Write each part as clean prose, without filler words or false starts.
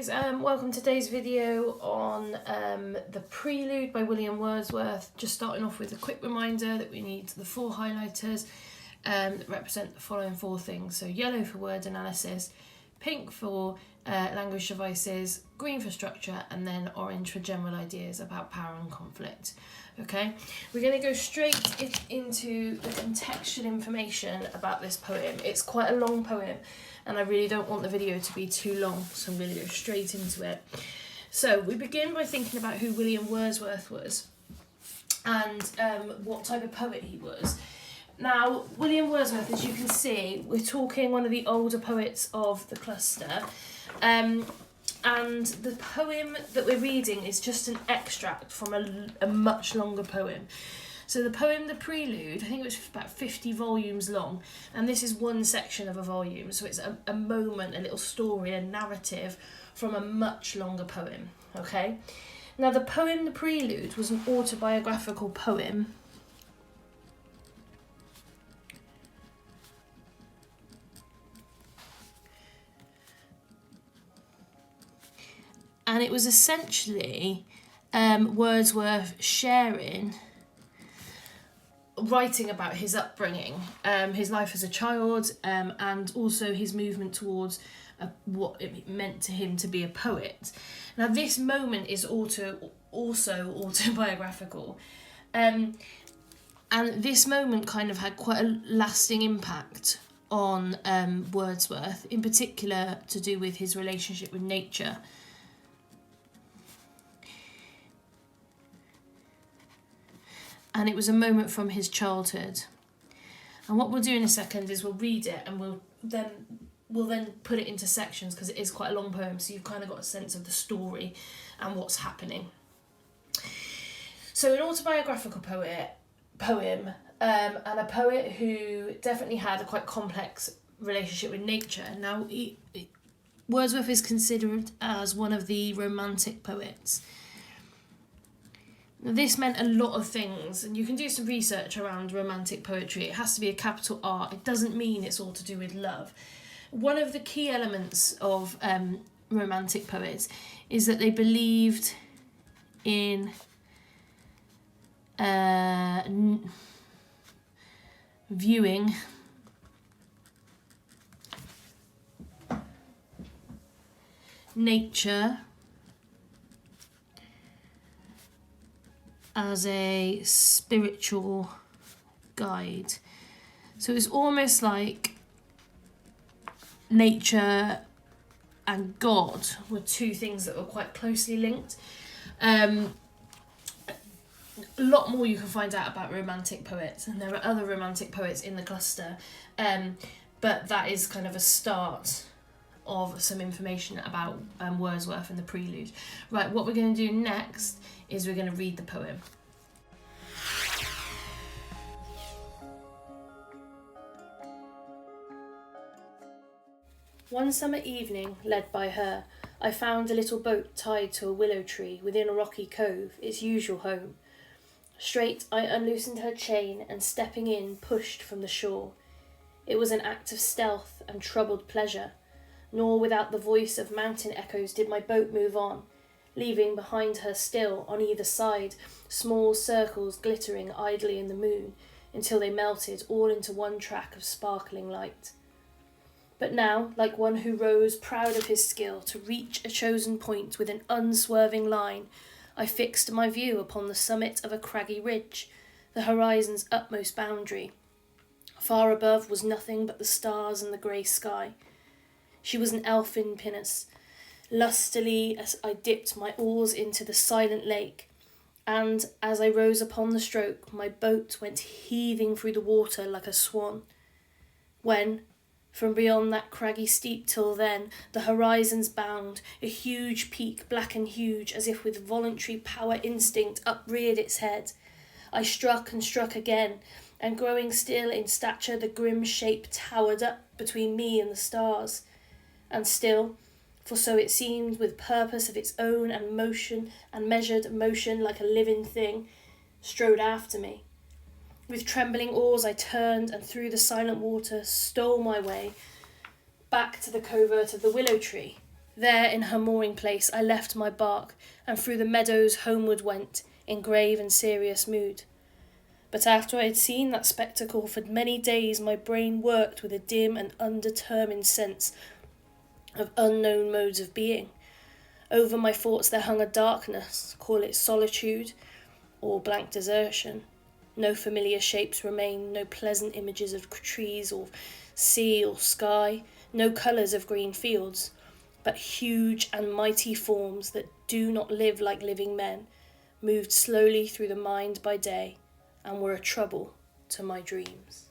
guys, welcome to today's video on the Prelude by William Wordsworth. Just starting off with a quick reminder that we need the 4 highlighters that represent the following 4 things. So yellow for word analysis, pink for language devices, green for structure, and then orange for general ideas about power and conflict. Okay, we're going to go straight into the contextual information about this poem. It's quite a long poem and I really don't want the video to be too long, so I'm going to go straight into it. So we begin by thinking about who William Wordsworth was and what type of poet he was. Now, William Wordsworth, as you can see, we're talking one of the older poets of the cluster. And the poem that we're reading is just an extract from a much longer poem. So the poem, The Prelude, I think it was about 50 volumes long, and this is one section of a volume, so it's a moment, a little story, a narrative from a much longer poem, okay? Now the poem, The Prelude, was an autobiographical poem. And it was essentially Wordsworth writing about his upbringing, his life as a child, and also his movement towards what it meant to him to be a poet. Now this moment is also autobiographical, and this moment kind of had quite a lasting impact on Wordsworth, in particular to do with his relationship with nature. And it was a moment from his childhood. And what we'll do in a second is we'll read it and we'll then put it into sections, because it is quite a long poem, so you've kind of got a sense of the story and what's happening. So an autobiographical poem, and a poet who definitely had a quite complex relationship with nature. Now, Wordsworth is considered as one of the Romantic poets. This meant a lot of things, and you can do some research around Romantic poetry. It has to be a capital R. It doesn't mean it's all to do with love. One of the key elements of Romantic poets is that they believed in viewing nature as a spiritual guide. So it's almost like nature and God were 2 things that were quite closely linked. A lot more you can find out about Romantic poets, and there are other Romantic poets in the cluster, but that is kind of a start of some information about Wordsworth and the Prelude. Right, what we're going to do next is we're going to read the poem. One summer evening, led by her, I found a little boat tied to a willow tree within a rocky cove, its usual home. Straight I unloosened her chain and, stepping in, pushed from the shore. It was an act of stealth and troubled pleasure, nor without the voice of mountain echoes did my boat move on, leaving behind her still, on either side, small circles glittering idly in the moon, until they melted all into one track of sparkling light. But now, like one who rose proud of his skill to reach a chosen point with an unswerving line, I fixed my view upon the summit of a craggy ridge, the horizon's utmost boundary. Far above was nothing but the stars and the grey sky. She was an elfin pinnace. Lustily as I dipped my oars into the silent lake, and as I rose upon the stroke, my boat went heaving through the water like a swan. When, from beyond that craggy steep till then, the horizon's bound, a huge peak, black and huge, as if with voluntary power instinct, upreared its head. I struck and struck again, and growing still in stature, the grim shape towered up between me and the stars. And still, for so it seemed, with purpose of its own and motion, and measured motion like a living thing, strode after me. With trembling oars I turned, and through the silent water stole my way back to the covert of the willow tree, There in her mooring place I left my bark, and through the meadows homeward went, in grave and serious mood. But after I had seen that spectacle for many days, my brain worked with a dim and undetermined sense of unknown modes of being. Over my thoughts there hung a darkness, call it solitude or blank desertion. No familiar shapes remain, no pleasant images of trees or sea or sky, no colours of green fields, but huge and mighty forms that do not live like living men, moved slowly through the mind by day, and were a trouble to my dreams.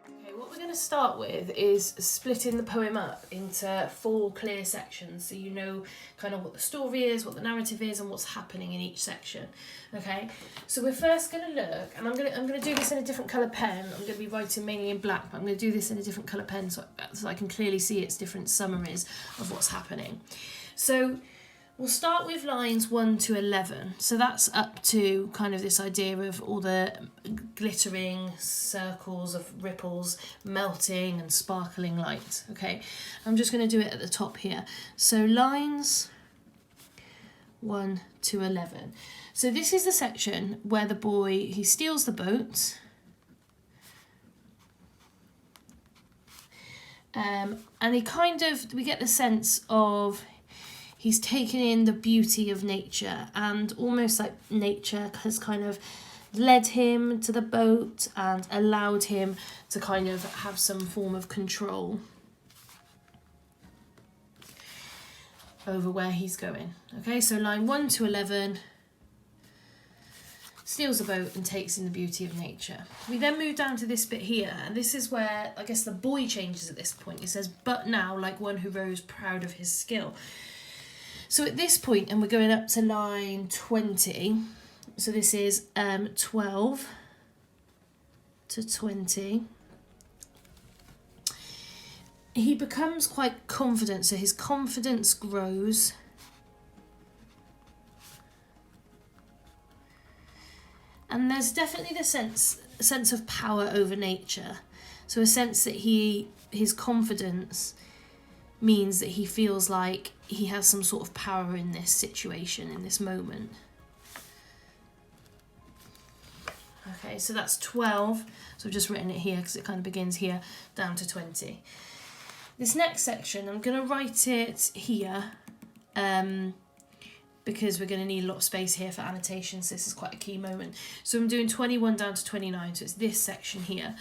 Okay, what we're going to start with is splitting the poem up into 4 clear sections, so you know kind of what the story is, what the narrative is, and what's happening in each section. Okay, so we're first going to look, and I'm going to do this in a different colour pen. I'm going to be writing mainly in black, but I'm going to do this in a different colour pen so I can clearly see its different summaries of what's happening. So we'll start with lines 1 to 11. So that's up to kind of this idea of all the glittering circles of ripples, melting and sparkling light. Okay, I'm just going to do it at the top here. So lines 1 to 11. So this is the section where the boy, he steals the boat. And he kind of, we get the sense of he's taken in the beauty of nature, and almost like nature has kind of led him to the boat and allowed him to kind of have some form of control over where he's going. Okay, so line 1 to 11, steals the boat and takes in the beauty of nature. We then move down to this bit here, and this is where I guess the boy changes at this point. He says, but now like one who rose proud of his skill. So at this point, and we're going up to line 20, so this is 12 to 20, he becomes quite confident, so his confidence grows. And there's definitely the sense of power over nature, so a sense that his confidence means that he feels like he has some sort of power in this situation, in this moment. Okay, so that's 12. So I've just written it here because it kind of begins here, down to 20. This next section, I'm going to write it here because we're going to need a lot of space here for annotations. This is quite a key moment. So I'm doing 21 down to 29, so it's this section here.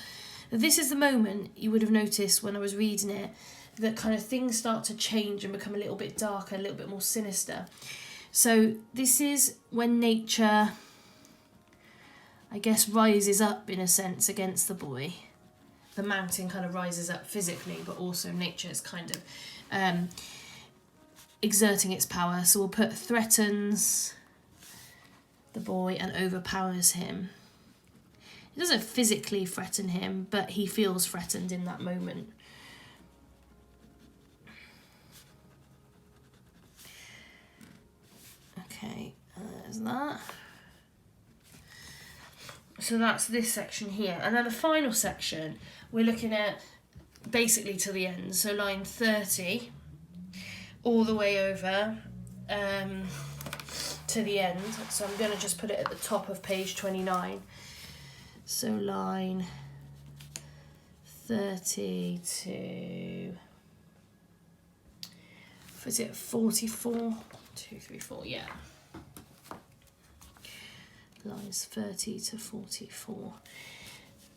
Now, this is the moment you would have noticed when I was reading it, that kind of things start to change and become a little bit darker, a little bit more sinister. So this is when nature, I guess, rises up in a sense against the boy. The mountain kind of rises up physically, but also nature is kind of exerting its power. So we'll put threatens the boy and overpowers him. It doesn't physically threaten him, but he feels threatened in that moment. Okay, there's that. So that's this section here. And then the final section, we're looking at basically to the end. So line 30, all the way over to the end. So I'm going to just put it at the top of page 29. So line 30 to, is it 44? 2, 3, 4, yeah. Lines 30 to 44.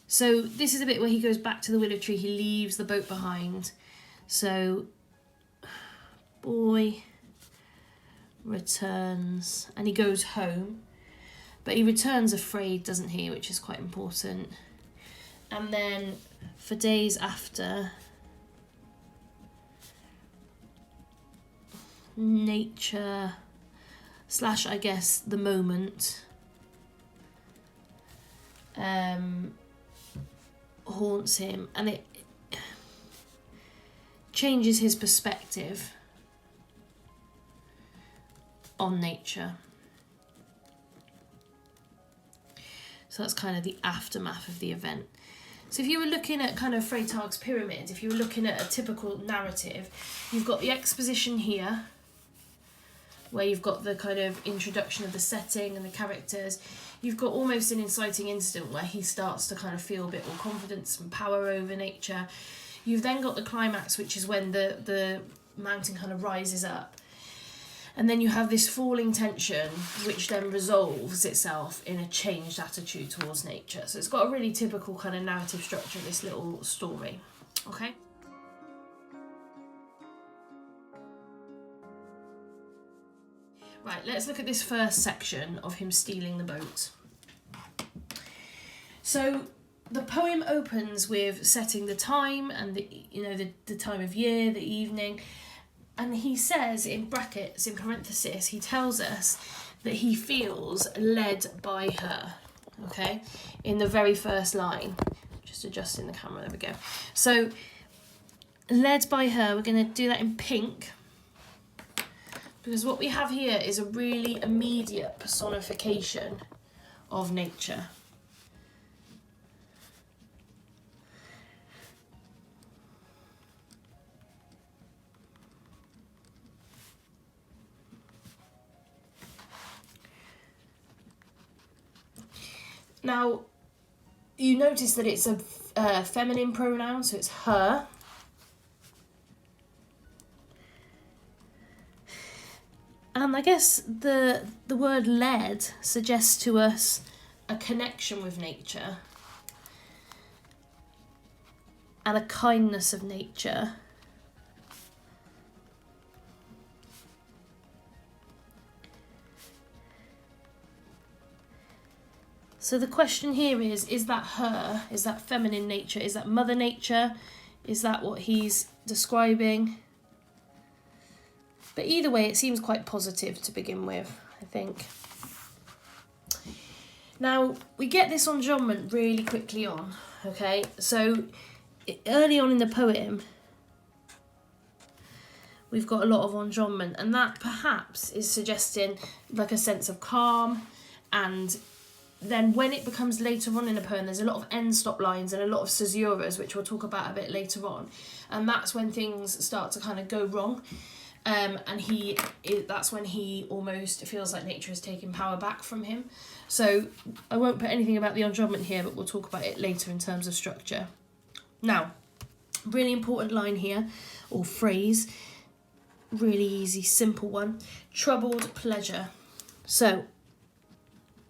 So this is a bit where he goes back to the willow tree. He leaves the boat behind. So boy returns and he goes home. But he returns afraid, doesn't he? Which is quite important. And then for days after, nature / I guess the moment haunts him, and it changes his perspective on nature. So that's kind of the aftermath of the event. So if you were looking at kind of Freytag's pyramid, if you were looking at a typical narrative, you've got the exposition here, where you've got the kind of introduction of the setting and the characters. You've got almost an inciting incident where he starts to kind of feel a bit more confidence and power over nature. You've then got the climax, which is when the mountain kind of rises up. And then you have this falling tension, which then resolves itself in a changed attitude towards nature. So it's got a really typical kind of narrative structure, this little story. Okay? Right, let's look at this first section of him stealing the boat. So the poem opens with setting the time and the time of year, the evening. And he says in brackets, in parenthesis, he tells us that he feels led by her, okay, in the very first line. Just adjusting the camera, there we go. So, led by her, we're going to do that in pink, because what we have here is a really immediate personification of nature. Now, you notice that it's a feminine pronoun, so it's her. And I guess the word led suggests to us a connection with nature and a kindness of nature. So the question here is that her? Is that feminine nature? Is that Mother Nature? Is that what he's describing? But either way, it seems quite positive to begin with, I think. Now, we get this enjambment really quickly on, okay? So, early on in the poem, we've got a lot of enjambment, and that perhaps is suggesting like a sense of calm. And then when it becomes later on in the poem, there's a lot of end stop lines and a lot of caesuras, which we'll talk about a bit later on. And that's when things start to kind of go wrong. And that's when he almost feels like nature is taking power back from him. So I won't put anything about the enjambment here, but we'll talk about it later in terms of structure. Now, really important line here, or phrase, really easy, simple one, troubled pleasure. So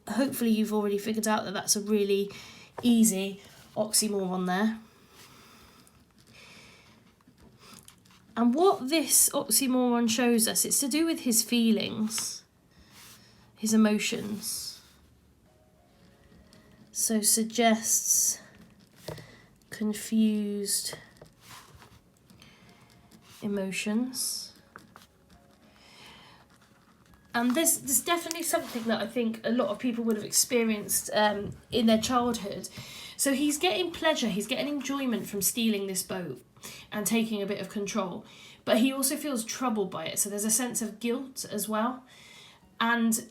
hopefully you've already figured out that that's a really easy oxymoron there. And what this oxymoron shows us, it's to do with his feelings, his emotions. So suggests confused emotions. And this is definitely something that I think a lot of people would have experienced in their childhood. So he's getting pleasure, he's getting enjoyment from stealing this boat and taking a bit of control. But he also feels troubled by it. So there's a sense of guilt as well. And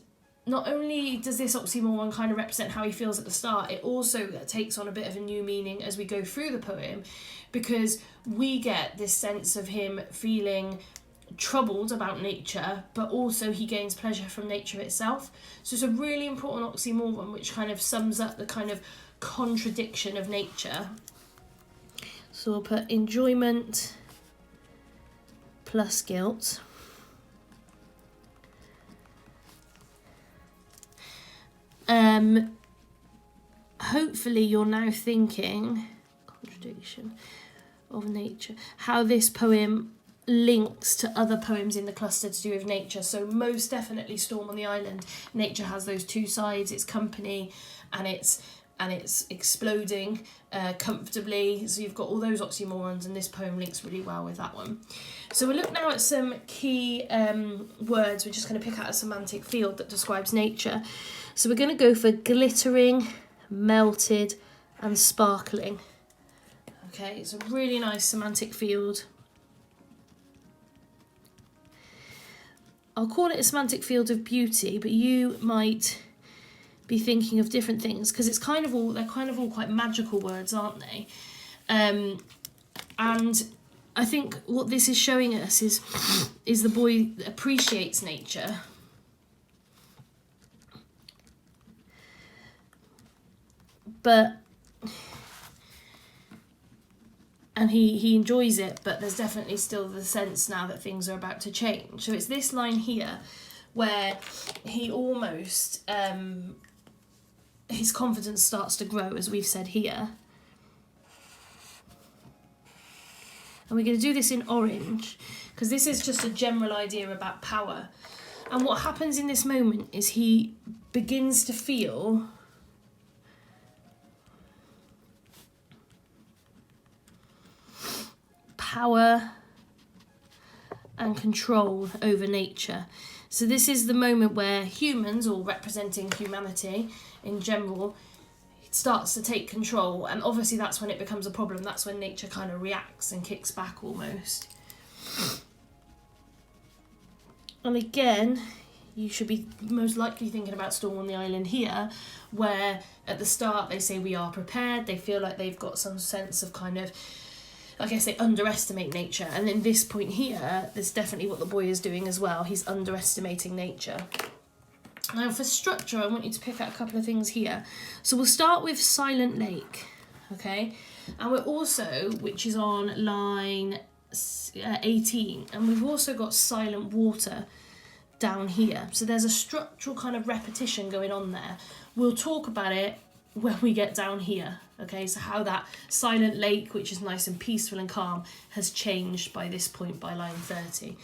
not only does this oxymoron kind of represent how he feels at the start, it also takes on a bit of a new meaning as we go through the poem, because we get this sense of him feeling troubled about nature, but also he gains pleasure from nature itself. So it's a really important oxymoron which kind of sums up the kind of contradiction of nature. So we'll put enjoyment plus guilt. Hopefully you're now thinking, contradiction of nature, how this poem links to other poems in the cluster to do with nature. So most definitely Storm on the Island, nature has those two sides, its company and its exploding comfortably. So you've got all those oxymorons, and this poem links really well with that one. So we'll look now at some key words. We're just going to pick out a semantic field that describes nature. So we're going to go for glittering, melted and sparkling. Okay, it's a really nice semantic field. I'll call it a semantic field of beauty, but you might be thinking of different things, because it's kind of all, they're kind of all quite magical words, aren't they? And I think what this is showing us is the boy appreciates nature, and he enjoys it, but there's definitely still the sense now that things are about to change. So it's this line here where he almost, his confidence starts to grow, as we've said here. And we're going to do this in orange, because this is just a general idea about power. And what happens in this moment is he begins to feel power and control over nature. So this is the moment where humans, or representing humanity in general, starts to take control, and obviously that's when it becomes a problem. That's when nature kind of reacts and kicks back almost. And again, you should be most likely thinking about Storm on the Island here, where at the start they say we are prepared. They feel like they've got some sense of kind of, I guess they underestimate nature. And in this point here, that's definitely what the boy is doing as well. He's underestimating nature. Now for structure, I want you to pick out a couple of things here. So we'll start with Silent Lake, okay? And we're also, which is on line 18, and we've also got Silent Water down here. So there's a structural kind of repetition going on there. We'll talk about it when we get down here, okay? So how that Silent Lake, which is nice and peaceful and calm, has changed by this point, by line 30.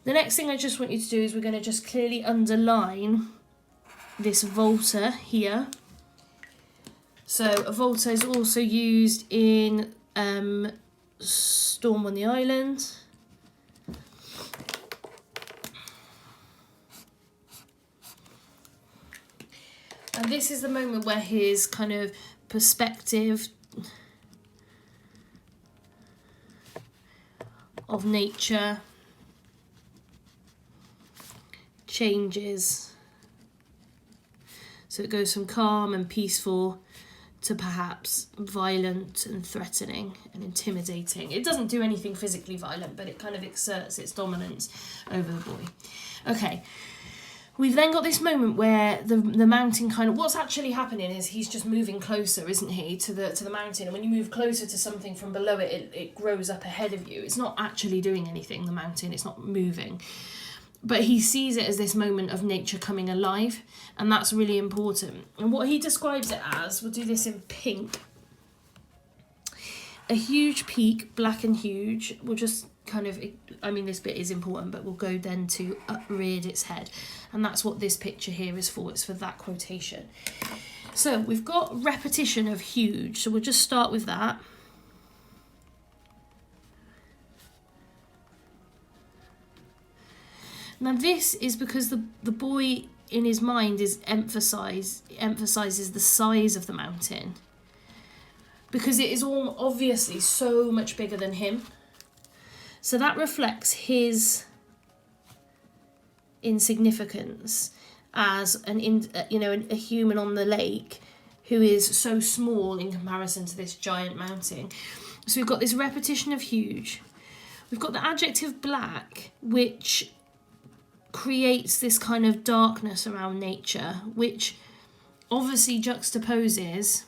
The next thing I just want you to do is we're going to just clearly underline this volta here. So a volta is also used in Storm on the Island. And this is the moment where his kind of perspective of nature changes. So it goes from calm and peaceful to perhaps violent and threatening and intimidating. It doesn't do anything physically violent, but it kind of exerts its dominance over the boy. Okay, we've then got this moment where the mountain kind of, what's actually happening is he's just moving closer, isn't he, to the mountain. And when you move closer to something from below it, it grows up ahead of you. It's not actually doing anything, the mountain, it's not moving. But he sees it as this moment of nature coming alive, and that's really important. And what he describes it as, we'll do this in pink, a huge peak, black and huge. We'll just kind of, I mean this bit is important, but we'll go then to upreared its head. And that's what this picture here is for, it's for that quotation. So we've got repetition of huge, so we'll just start with that. Now this is because the boy in his mind is emphasizes the size of the mountain, because it is all obviously so much bigger than him. So that reflects his insignificance as a human on the lake who is so small in comparison to this giant mountain. So we've got this repetition of huge. We've got the adjective black, which creates this kind of darkness around nature, which obviously juxtaposes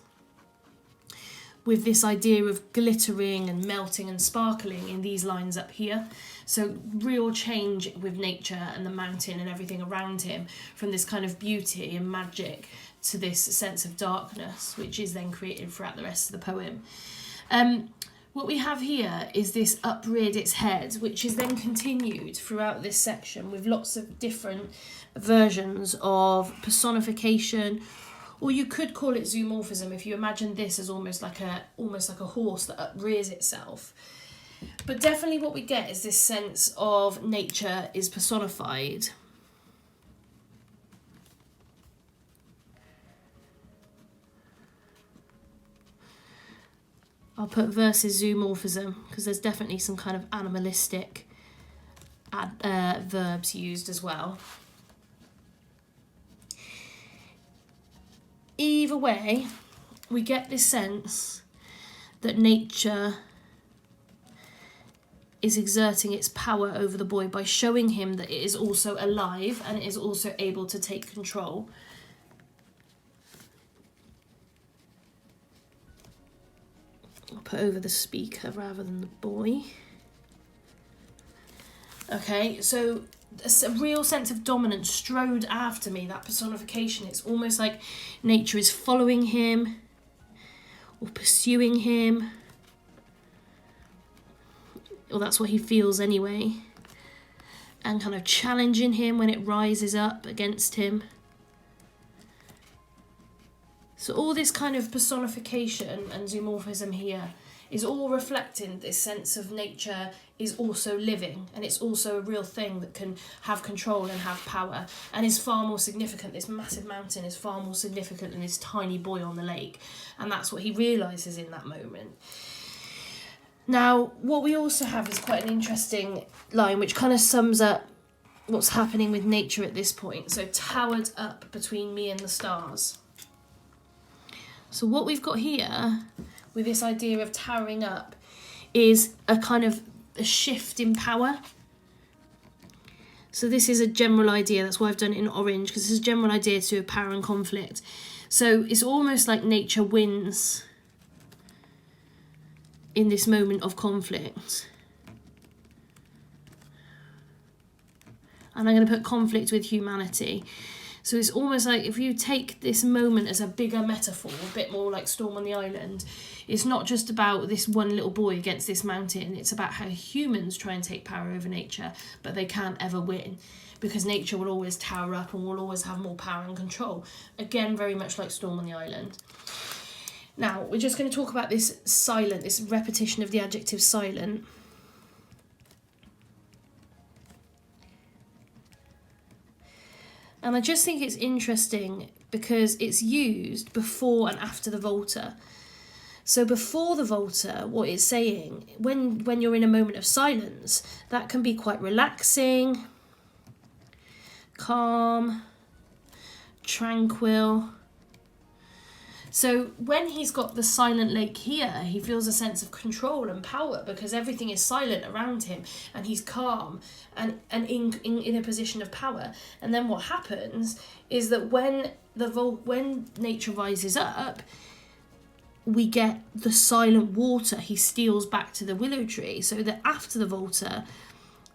with this idea of glittering and melting and sparkling in these lines up here. So real change with nature and the mountain and everything around him, from this kind of beauty and magic to this sense of darkness, which is then created throughout the rest of the poem. What we have here is this upreared its head, which is then continued throughout this section with lots of different versions of personification, or you could call it zoomorphism if you imagine this as almost like a horse that uprears itself. But definitely what we get is this sense of nature is personified. I'll put versus zoomorphism because there's definitely some kind of animalistic verbs used as well. either way, we get this sense that nature is exerting its power over the boy by showing him that it is also alive and it is also able to take control. I'll put over the speaker rather than the boy. Okay, so a real sense of dominance strode after me, that personification. It's almost like nature is following him or pursuing him. Or that's what he feels anyway. And kind of challenging him when it rises up against him. So all this kind of personification and zoomorphism here is all reflecting this sense of nature is also living, and it's also a real thing that can have control and have power, and is far more significant. This massive mountain is far more significant than this tiny boy on the lake, and that's what he realises in that moment. Now, what we also have is quite an interesting line which kind of sums up what's happening with nature at this point. So, towered up between me and the stars. So what we've got here with this idea of towering up is a kind of a shift in power. So this is a general idea, that's why I've done it in orange, because this is a general idea to a power and conflict. So it's almost like nature wins in this moment of conflict. And I'm going to put conflict with humanity. So it's almost like if you take this moment as a bigger metaphor, a bit more like Storm on the Island, it's not just about this one little boy against this mountain, it's about how humans try and take power over nature, but they can't ever win, because nature will always tower up and will always have more power and control. Again, very much like Storm on the Island. Now, we're just going to talk about this silent, this repetition of the adjective silent. And I just think it's interesting because it's used before and after the volta. So before the volta, what it's saying, when you're in a moment of silence, that can be quite relaxing, calm, tranquil. So when he's got the silent lake here, he feels a sense of control and power because everything is silent around him and he's calm and in a position of power. And then what happens is that when nature rises up, we get the silent water. He steals back to the willow tree. So that after the volta,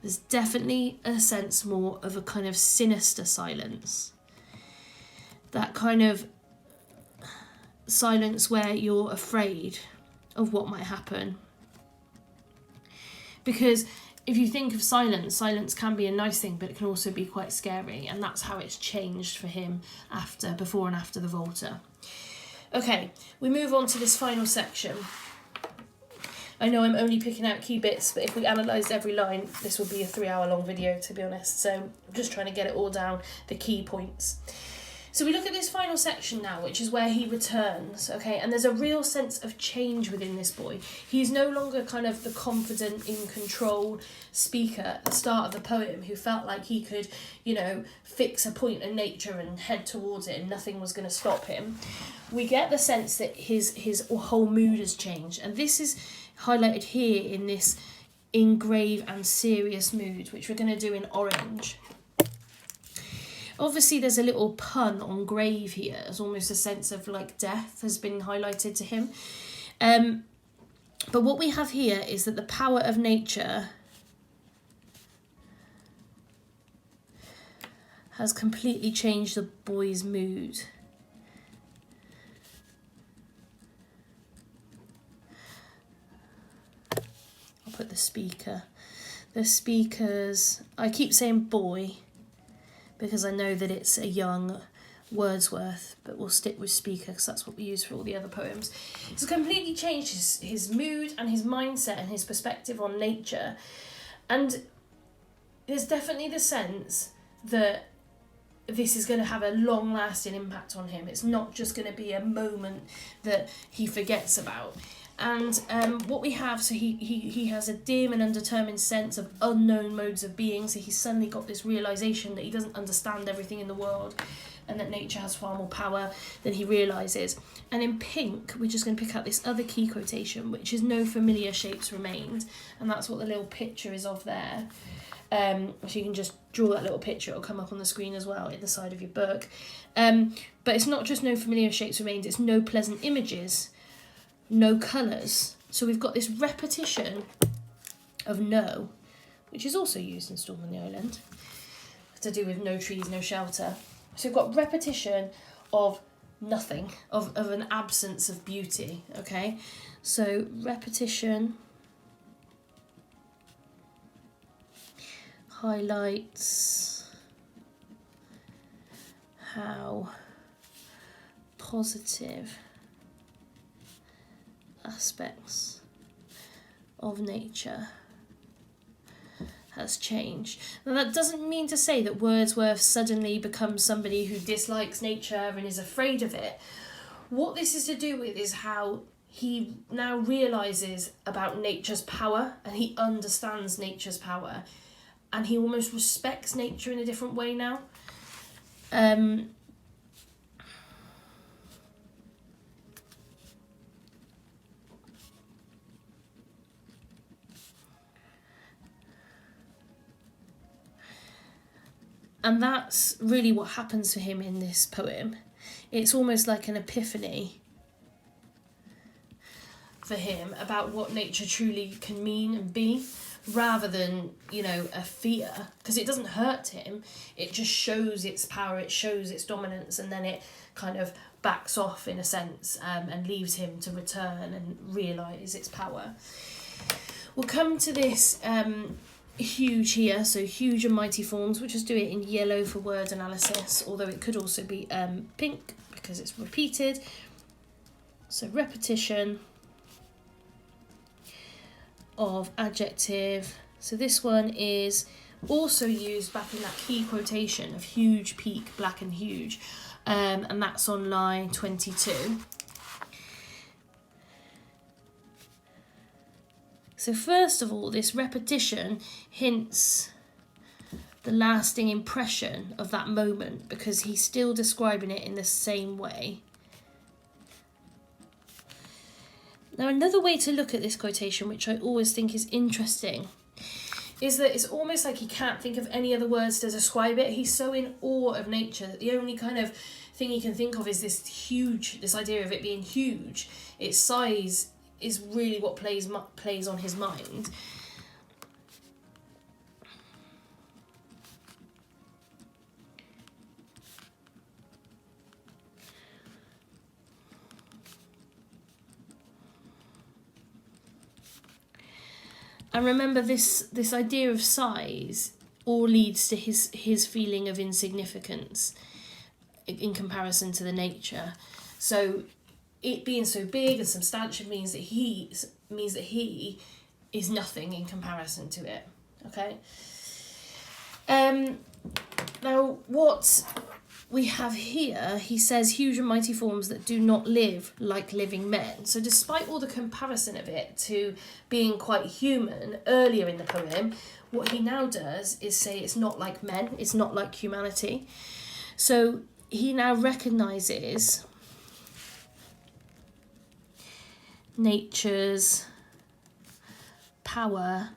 there's definitely a sense more of a kind of sinister silence. That kind of silence where you're afraid of what might happen. Because if you think of silence can be a nice thing, but it can also be quite scary, and that's how it's changed for him before and after the volta. Okay, we move on to this final section. I know I'm only picking out key bits, but if we analysed every line, this would be a 3-hour long video, to be honest. So I'm just trying to get it all down, the key points. So we look at this final section now, which is where he returns, okay? And there's a real sense of change within this boy. He's no longer kind of the confident, in control speaker at the start of the poem who felt like he could, fix a point in nature and head towards it and nothing was going to stop him. We get the sense that his whole mood has changed. And this is highlighted here in this engraved and serious mood, which we're going to do in orange. Obviously, there's a little pun on grave here. There's almost a sense of like death has been highlighted to him. But what we have here is that the power of nature has completely changed the boy's mood. I'll put the speaker. The speakers, I keep saying boy, because I know that it's a young Wordsworth, but we'll stick with speaker because that's what we use for all the other poems. It's completely changed his mood and his mindset and his perspective on nature. And there's definitely the sense that this is going to have a long-lasting impact on him. It's not just going to be a moment that he forgets about. And what we have, so he has a dim and undetermined sense of unknown modes of being, so he's suddenly got this realisation that he doesn't understand everything in the world, and that nature has far more power than he realises. And in pink, we're just going to pick out this other key quotation, which is "no familiar shapes remained," and that's what the little picture is of there. So you can just draw that little picture, it'll come up on the screen as well in the side of your book. But it's not just "no familiar shapes remained," it's "no pleasant images, no colours." So we've got this repetition of "no," which is also used in Storm on the Island, to do with no trees, no shelter. So we've got repetition of nothing, of an absence of beauty, okay? So repetition highlights how positive aspects of nature has changed. Now that doesn't mean to say that Wordsworth suddenly becomes somebody who dislikes nature and is afraid of it. What this is to do with is how he now realises about nature's power, and he understands nature's power, and he almost respects nature in a different way now. And that's really what happens to him in this poem. It's almost like an epiphany for him about what nature truly can mean and be, rather than, you know, a fear, because it doesn't hurt him, it just shows its power, it shows its dominance, and then it kind of backs off in a sense, and leaves him to return and realise its power. We'll come to this huge here, so huge and mighty forms. We'll just do it in yellow for word analysis, although it could also be pink because it's repeated. So repetition of adjective. So this one is also used back in that key quotation of huge, peak, black and huge, and that's on line 22. So first of all, this repetition hints the lasting impression of that moment, because he's still describing it in the same way. Now, another way to look at this quotation, which I always think is interesting, is that it's almost like he can't think of any other words to describe it. He's so in awe of nature that the only kind of thing he can think of is this idea of it being huge. Its size is really what plays on his mind. And remember, this idea of size all leads to his feeling of insignificance in comparison to the nature. So it being so big and substantial means that he is nothing in comparison to it. Okay. Now what we have here, he says, huge and mighty forms that do not live like living men. So despite all the comparison of it to being quite human earlier in the poem, what he now does is say it's not like men, it's not like humanity. So he now recognises nature's power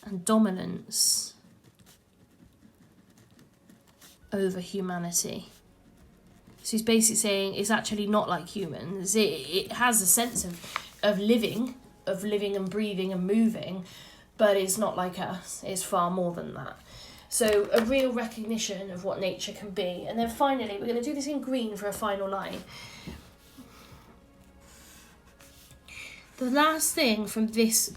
and dominance over humanity. So he's basically saying it's actually not like humans. It has a sense of living and breathing and moving, but it's not like us. It's far more than that. So a real recognition of what nature can be. And then finally, we're going to do this in green for a final line. The last thing from this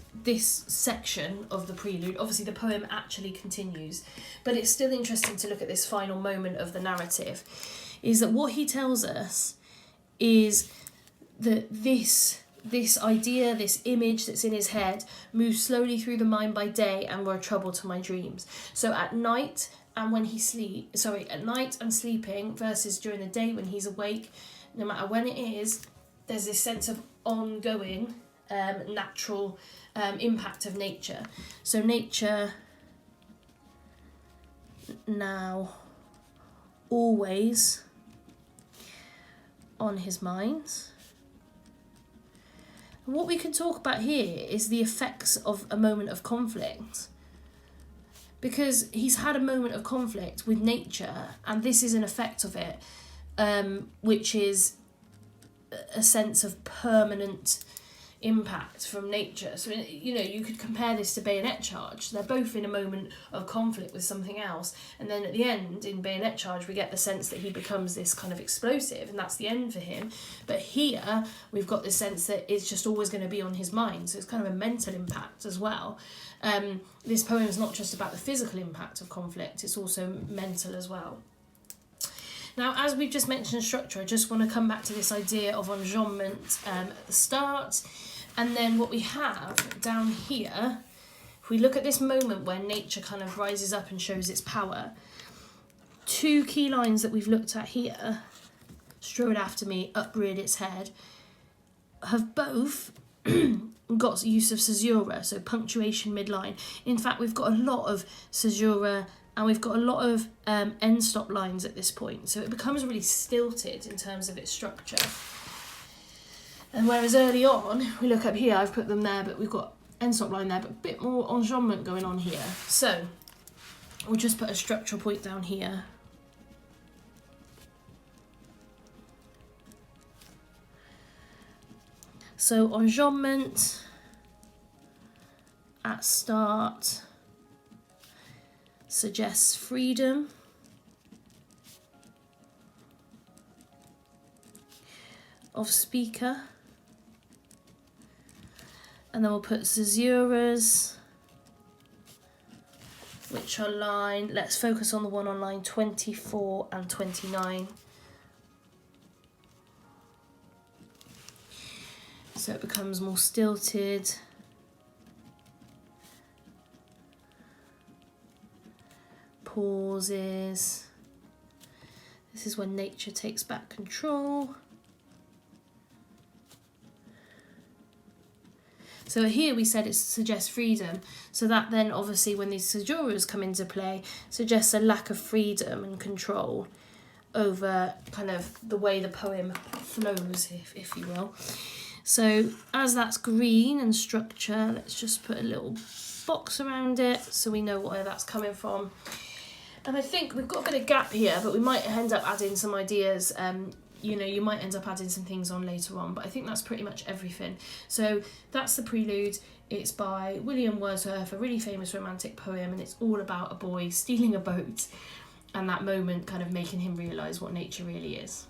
section of the prelude, obviously the poem actually continues, but it's still interesting to look at this final moment of the narrative, is that what he tells us is that this idea, this image that's in his head, moves slowly through the mind by day and were a trouble to my dreams. So at night and when at night and sleeping versus during the day when he's awake, no matter when it is, there's this sense of ongoing natural impact of nature. So nature now always on his mind. And what we can talk about here is the effects of a moment of conflict, because he's had a moment of conflict with nature, and this is an effect of it, which is a sense of permanent impact from nature. So, you know, you could compare this to Bayonet Charge. They're both in a moment of conflict with something else, and then at the end in Bayonet Charge we get the sense that he becomes this kind of explosive, and that's the end for him. But here we've got the sense that it's just always going to be on his mind, so it's kind of a mental impact as well. This poem is not just about the physical impact of conflict, it's also mental as well. Now, as we've just mentioned structure, I just want to come back to this idea of enjambment at the start. And then what we have down here, if we look at this moment where nature kind of rises up and shows its power, two key lines that we've looked at here, strode after me, upreared its head, have both got use of caesura, so punctuation midline. In fact, we've got a lot of caesura, and we've got a lot of end stop lines at this point, so it becomes really stilted in terms of its structure. And whereas early on, we look up here, I've put them there, but we've got end stop line there, but a bit more enjambment going on here. So we'll just put a structural point down here. So enjambment at start suggests freedom, of speaker, and then we'll put caesuras, which are let's focus on the one on line 24 and 29. So it becomes more stilted. Pauses. This is when nature takes back control. So here we said it suggests freedom. So that then obviously when these caesuras come into play suggests a lack of freedom and control over kind of the way the poem flows, if you will. So as that's green and structure, let's just put a little box around it so we know where that's coming from. And I think we've got a bit of gap here, but we might end up adding some ideas. You know, you might end up adding some things on later on, but I think that's pretty much everything. So that's the Prelude. It's by William Wordsworth, a really famous romantic poem, and it's all about a boy stealing a boat and that moment kind of making him realise what nature really is.